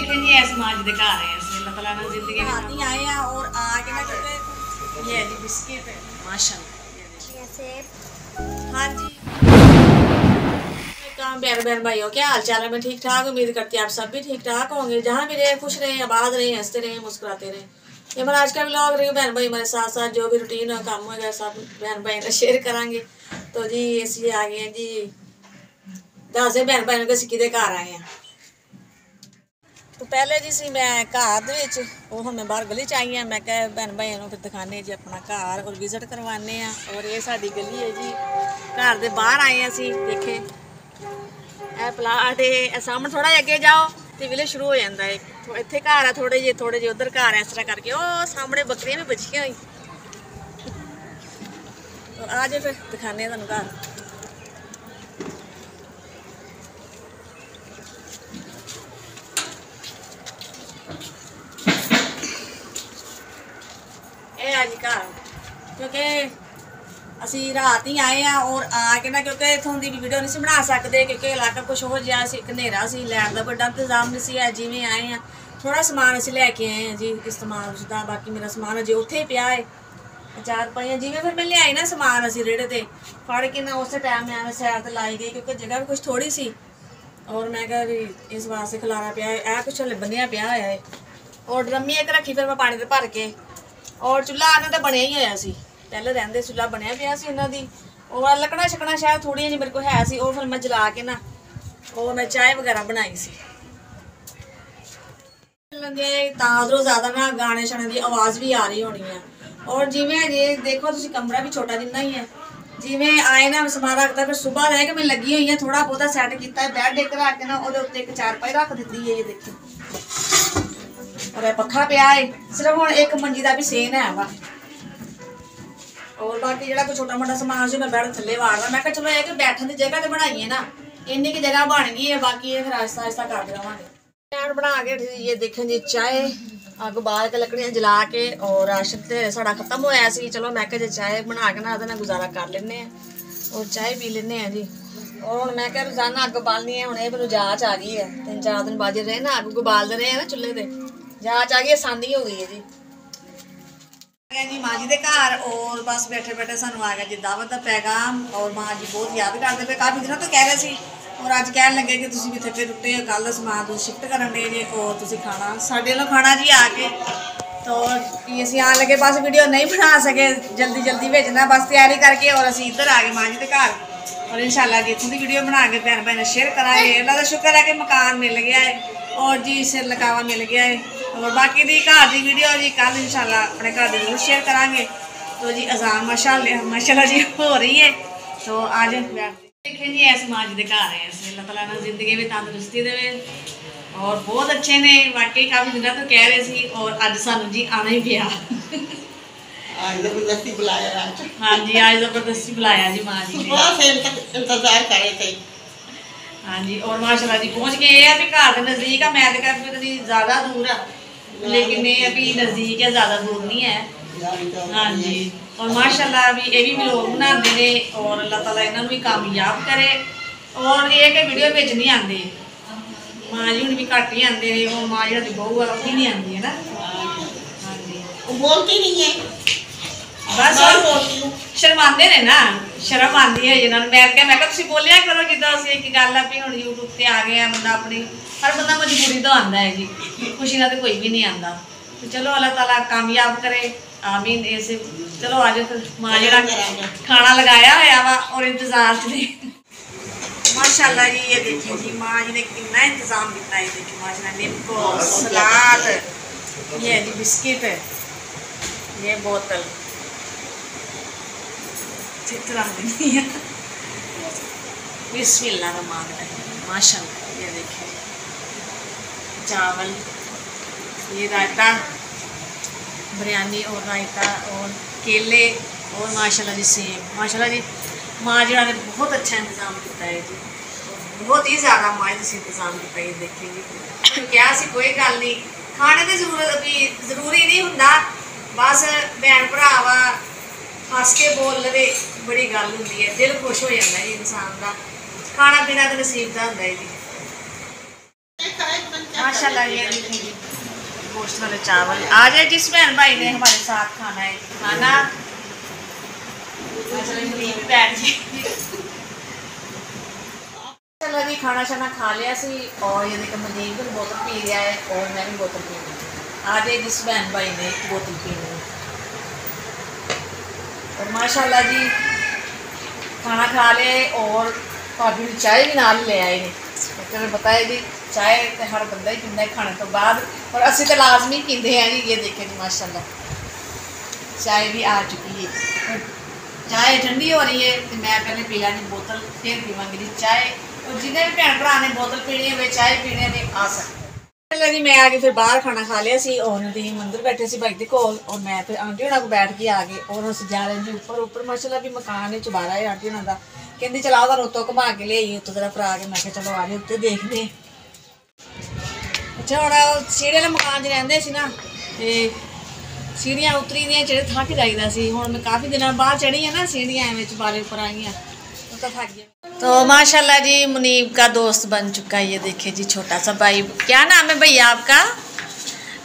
देखें जी ऐसे माज दिखा रहे हैं अल्लाह ताला ने जिंदगी में आती आए हैं और आके ना क्योंकि ये जी बिस्किट माशाल्लाह ऐसे। हाँ जी बहन बहन भाइयों क्या हाल चाल है। मैं ठीक ठाक उम्मीद करती हूँ आप सब भी ठीक ठाक होंगे, जहाँ भी रहे खुश रहे आबाद रहे हंसते रहे मुस्कुराते रहे। ये मेरा आज का व्लॉग रही बहन भाई मेरे साथ साथ जो भी रूटीन है काम होगा सब बहन भाई ने शेयर करांगे। तो जी इसी आ गए हैं जी 10 बहन भाइयों के सिक्की दे घर आए हैं। तो पहले जी सी मैं घर दे वो हम बाहर गली च आई हाँ, मैं क्या भैन भाइयों फिर दिखाने जी अपना घर और विजिट करवाने और ये साड़ी गली है जी घर के बाहर आए हैं असी देखे ए प्लाट है सामने थोड़ा अगे जाओ तो विलेज शुरू हो जाता है। इतने घर है थोड़े जे उधर घर है इस तरह करके वो सामने बकरियां भी बचियां हुई। तो आ जाओ फिर दिखाने तुहानू घर। जी घर क्योंकि असी रात ही आए हैं और आके ना क्योंकि इतों की वीडियो नहीं बना सकते क्योंकि इलाका कुछ हो जहा हनेरा से लैन का बड़ा इंतजाम नहीं है। जिमें आए हैं थोड़ा समान असी लैके आए हैं जी इस्तेमाल उसका, बाकी मेरा समान अजे उत्थे पिया है चार पाइयां जिमें फिर मैं लियाई ना समान असी रेड़े ते फड़ के ना उस टाइम मैं सैर ते लाई गई क्योंकि जगह भी कुछ थोड़ी सी और मैं क्या भी इस वास्ते खलारा पिया है कुछ हले बनिया पिया होया है और ड्रमी एक रखी फिर मैं पानी ते भर के और चूल्हा आने तो बनया ही होया सी पहले रहंदे चूल्हा बनया पिया सी इन्हां दी और लकड़ा छकड़ा शायद थोड़ी जी मेरे को है सी फिर मैं जला के ना और मैं चाय वगैरह बनाई सी लगे उधरों ज़्यादा ना गाने शाने की आवाज़ भी आ रही होनी है। और जिमें ये देखो तुम कमरा भी छोटा जिन्ना ही है जिमें आए ना समान रखता फिर सुबह रह के मैं लगी हुई है थोड़ा बहुत सैट किया बैड एक रख के ना वो एक चारपाई रख दी है ये देखो और पखा पिया है सिर्फ हम एक मंजी का भी सेन है वा और बाकी जो छोटा मोटा समान से मैं बैठ थले वारना मैं चलो ये बैठने की जगह तो बनाई है ना इन्नी की जगह बन गई है बाकी ये फिर आहिस्ता आहिस्ता करते रहेंगे। स्टैंड बना के ये देखें जी चाय अग बाल के लकड़ियाँ जला के और राशन तो साढ़ा खत्म होया सी चलो मैं क्या चाय बना के ना गुजारा कर लें और चाय पी लें जी। और हम मैं क्या रोजाना अग बालनी है हूँ मैं जाँच आ गई है 3-4 दिन बाजे रहे ना अग बालते रहे हैं ना चूल्हे पर जाँच आ गई आसानी हो गई है जी। जी माँ जी के घर और बस बैठे बैठे सानू आ गया जी दावत का पैगाम और माँ जी बहुत याद करते पे काफ़ी दिनों तो कह रहे थे और अज कह लगे कि तुम भी थके टुटे कल समान तुम शिफ्ट करन दे जे और तुम खाना साढ़े वालों खाना जी आके तो असी आन लगे बस वीडियो नहीं बना सके जल्दी भेजना बस तैयारी करके और असी इधर आ गए माँ जी के घर और इंशाल्लाह जी इतों की वीडियो बना के भैन भैन शेयर करांगे। अल्लाह का शुक्र है कि मकान मिल गया है और जी सिर लकावा मिल गया है और बाकी दी घर की वीडियो जी कल इंशाल्लाह अपने घर की जरूर शेयर करांगे। तो जी अजान माशाल्लाह जी हो रही है तो आज देखें जी ऐसे माँ जी के घर है अल्लाह ताला ने जिंदगी में तंदुरुस्ती दे और बहुत अच्छे ने वाकई काफ़ी दिनों तो कह रहे थे और अज सानू जी आना ही पिया जबरदस्ती बुलाया हाँ जी आज जबरदस्ती बुलाया जी माँ जी ने इंतजार कर रहे थे। हाँ जी और माशाल्लाह जी पहुँच गए हैं अभी घर के नज़दीक है मैं तो इतनी ज़्यादा दूर है लेकिन ये अभी नज़दीक है ज़्यादा दूर नहीं है। हाँ जी और माशाल्लाह अभी ये भी व्लॉग बनाते हैं और अल्लाह ताला इन्होंने भी कामयाब करे और ये कि वीडियो बिच नहीं आते माँ जी हूँ भी घट ही आते हैं और माँ जी बहू है वो नहीं आती है ना। हाँ जी वो बोलती नहीं है बस शर्माते ने ना शर्म आती है जिन्होंने मैं तुम बोलिया करो जिदा अस एक गल है भी हम यूट्यूब से आ गए बंदा अपनी हर बंदा मजबूरी तो आता है जी खुशी का तो कोई भी नहीं आता तो चलो अल्लाह ताला कामयाब करे आमीन। ऐसे चलो आज फिर माँ जरा खाना लगाया होया वा और इंतजार च माशाल्लाह जी ये देखिए जी माँ जी ने कितना इंतजाम किया है देखिए माशाल्लाह नींबू सलाद ये जी बिस्किट ये बोतल बिस्मिल्लाह रहमान रहीम माशाल्लाह ये देखिए चावल ये रायता बिरयानी और रायता और केले और माशाल्लाह जी सेब माशाल्लाह जी माँ जी ने बहुत अच्छा इंतजाम किया है जी बहुत ही ज़्यादा माँ जी इंतजाम किया है देखेंगे क्या सी कोई गल नहीं खाने की जरूरत अभी जरूरी नहीं होंदा बस भैन भरा वा हस के बोल लवे बड़ी गल होंदी है दिल खुश हो जाता है इंसान का खाना पीना तो नसीब का होंदा है जी। माशाल्लाह ये देखिए गोश्त वाले चावल। आ जाए जिस बहन भाई ने हमारे साथ खाना है खाना बैठ चलो जी खाना शाना खा लिया सी और ये देखो मुनीब भी बोतल पी लिया है और मैं भी बोतल पी ली। आ जाए जिस बहन भाई ने बोतल पी ली और माशाल्लाह जी खाना खा ले और भाभी ने चाय भी नाल ले आए ने तो बताया जी चाय तो हर बंदा ही पींदा है खाने तो बाद और असी तो लाजमी पीते हैं जी। ये देखे जी माशाल्लाह चाय भी आ चुकी है। चाय ठंडी हो रही है तो मैं पहले पी लैनी बोतल फिर पीवांगी जी चाय और जिन्हें भी भैन भरा ने बोतल पीनी है वे चाय पीने ने आ सकते जी। मैं आगे फिर बाहर खाना खा लिया सी और दी मंदिर बैठे सी भाई के कोल और मैं फिर आंटी होना को बैठ के आ गए और अस जा रहे जी ऊपर माशाल्लाह भी मकान है चुबारा है आंटी होना का कहती चला उधर उत्तों घुमा के लियाई उत्तों जरा फरा के मैं चलो आ रहे उत्ते देखते। अच्छा हम सीढ़ी वाले मकान च रहिंदे सी ना ते सीढ़ियां उतरी दियां चढ़े थक जाईदा सी हुण मैं काफ़ी दिनों बाद चढ़ी है ना सीढ़ियां एवं चुबारे ऊपर आईयां तो थक गया। तो माशाल्लाह जी मुनीब का दोस्त बन चुका है। ये देखिए जी छोटा सा भाई। क्या नाम है भैया आपका?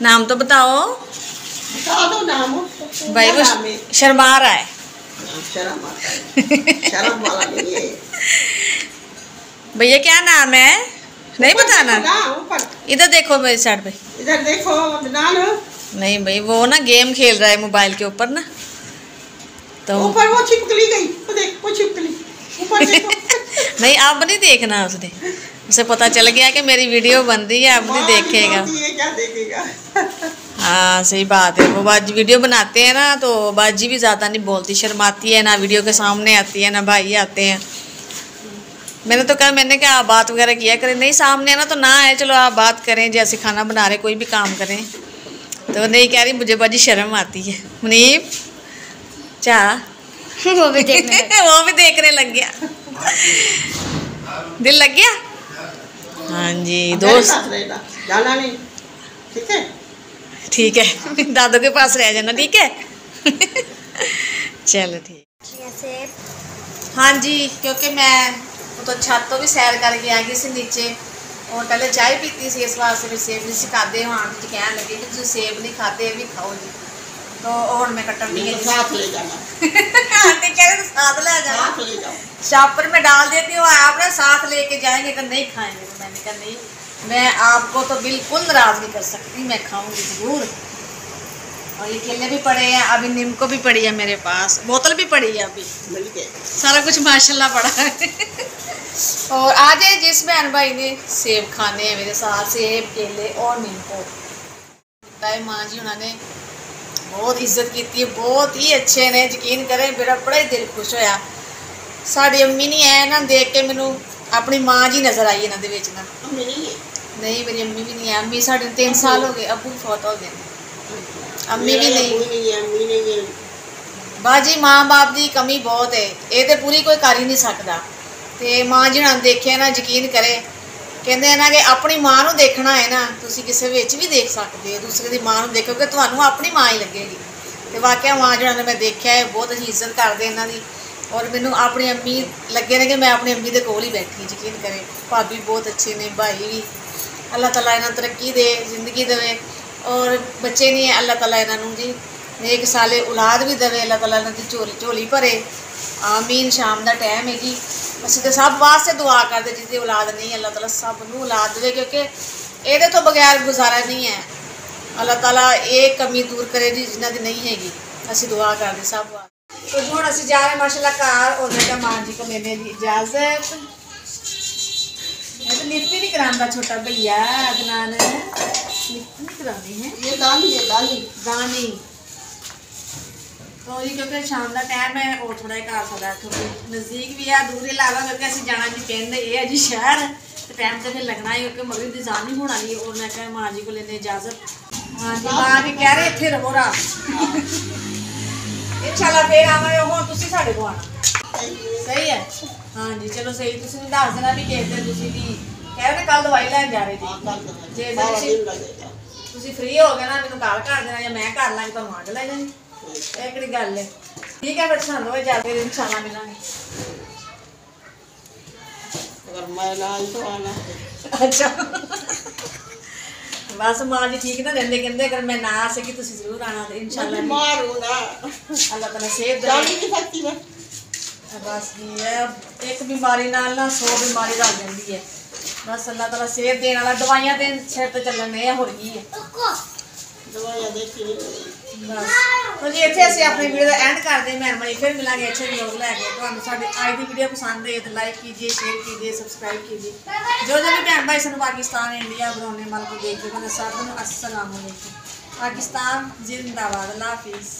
नाम तो बताओ। बता दो नाम भाई वो शर्मा रहा है। शर्म वाला नहीं है भैया क्या नाम है? नहीं बताना। इधर देखो मेरी साइड पे इधर देखो नहीं भाई वो ना गेम खेल रहा है मोबाइल के ऊपर ना तो ऊपर वो छिपकली गई वो देख वो छिपकली ऊपर देखो नहीं अब नहीं देखना उसने उसे पता चल गया कि मेरी वीडियो बन रही है अब नहीं देखेगा। क्या देखेगा हाँ सही बात है। वो बाजी वीडियो बनाते हैं ना तो बाजी भी ज़्यादा नहीं बोलती शर्माती है ना वीडियो के सामने आती है ना भाई आते हैं। मैंने तो कहा मैंने क्या आप बात वगैरह किया करें नहीं सामने है ना तो ना है चलो आप बात करें जैसे खाना बना रहे कोई भी काम करें तो नहीं कह रही मुझे बाजी शर्म आती है। मुनीब चाह वो भी देखने लग गया दिल लग गया। हाँ जी दोस्त जाना नहीं ठीक है ठीक है दादू के पास रह जाना ठीक है चलो ठीक। हाँ जी क्योंकि मैं तो छत तो भी सैर करके आ गई सी नीचे और पहले चाय पीती सी इस वास्ते फिर सेब नहीं सी खाते हाँ जी कहन लगे कि तुम सेब नहीं खाते भी खाओ जी तो और मैं कट्टन नहीं साथ ले जाना आंटी कह रहे तो साथ ले जाना शॉपर में डाल देती हूँ आप ना साथ लेके जाएंगे तो नहीं खाएंगे तो मैंने कहा नहीं मैं आपको तो बिल्कुल नाराज नहीं कर सकती मैं खाऊंगी ज़रूर। और ये केले भी पड़े हैं अभी नीमको भी पड़ी है मेरे पास बोतल भी पड़ी है अभी सारा कुछ माशाल्लाह पड़ा है और आज जिस बहन भाई ने सेब खाने हैं मेरे साथ सेब केले और नीमको माँ जी उन्होंने बहुत इज्जत की थी बहुत ही अच्छे ने यकीन करें मेरा बड़ा ही दिल खुश होया। साड़ी अम्मी नहीं है ना देख के मैनू अपनी माँ जी नज़र आई इन्होंने विच ना नहीं मेरी अम्मी भी नहीं है अम्मी साढ़े 3 साल हो गए अबू फौत हो गए अम्मी भी नहीं बाजी माँ बाप की कमी बहुत है ये तो पूरी कोई कर ही नहीं सकता तो माँ जी उन्होंने देखे ना यकीन करे कहते हैं ना कि अपनी माँ को देखना है ना तुसी किसी विच भी देख सकते हो दूसरे की माँ को देखोगे तो अपनी माँ ही लगेगी तो वाकया माँ जो मैं देखा है बहुत अच्छी इज्जत करते इन्हों की और मैनू अपनी अम्मी लगे ने कि मैं अपनी अम्मी के कोल ही बैठी यकीन करें भाभी बहुत अच्छे ने भाई भी अल्लाह ताला इन्हें तरक्की दे जिंदगी देवे और बच्चे नहीं है अल्लाह ताला इन्हों जी नेक साले औलाद भी देवे अल्लाह ताला इन्हों की झोली भरे आमीन। शाम का टाइम है जी असं तो सब वास्ते दुआ करते जिसकी औलाद नहीं अल्लाह ताला सबनूं औलाद दे क्योंकि ये तो बगैर गुजारा नहीं है अल्लाह ताला ये कमी दूर करे जी जिन्हों की नहीं हैगी असी दुआ करते सब तो जो हम असी जा रहे माशाल्लाह घर और मैं माँ जी को लेने की इजाजत तो लिफ्ट नहीं कराना छोटा भैया अदनान लिफ्ट नहीं करानी है ये दानी दानी तो जी क्योंकि शाम का टाइम है और थोड़ा घर सादा थोड़ी नज़दीक भी है दूर ही लागा क्योंकि असं जाना जी पिंड ये है जी शहर तो टाइम तो फिर लगना है क्योंकि मगरब की जान नहीं होना नहीं और मैं क्या माँ जी को लेने इजाजत हाँ जी माँ भी कह रहे इतने रहो रहा इंशाल्लाह फिर आवांगे हुण तुसीं साडे कोल आना सही है हाँ जी चलो सही तुसीं दस देना भी किस दिन तुसीं भी कह रहे कल दवाई लैन जा रहे थे जे तुसीं फ्री हो गए ना मैनूं कॉल कर देना या मैं कर लांगी तुहानूं आंड लै जानी एक गल है ठीक है फिर सानूं इजाजत इंशाल्लाह मिलांगे अगर मैं ना आई तो आना अच्छा बस माँ जी ठीक ना रहते कहते अगर मैं ना आ सकी तुम जरूर आना तो इंशाल्लाह बीमार हूँ ना, अल्लाह ताला सेहत दे। चल ही नहीं सकती मैं। बस जी है एक बीमारी नाल ना 100 बीमारी रल जाती है। बस अल्लाह ताला सेहत देने वाला दवाइयां ते सिर ते चलन है हो रही है दवाइयाँ देखी बस। तो जी इतने असं अपनी वीडियो का एंड करते हैं। मेहरबानी फिर मिलेंगे अच्छे व्लॉग लैके। तो साड़ी अज की वीडियो पसंद है तो लाइक कीजिए, शेयर कीजिए, सब्सक्राइब कीजिए। जो भी भैन भाई सन पाकिस्तान इंडिया बनाने वाले को देख के सब अस्सलाम वालेकुम। पाकिस्तान जिंदाबाद। अल्लाह हाफिज़।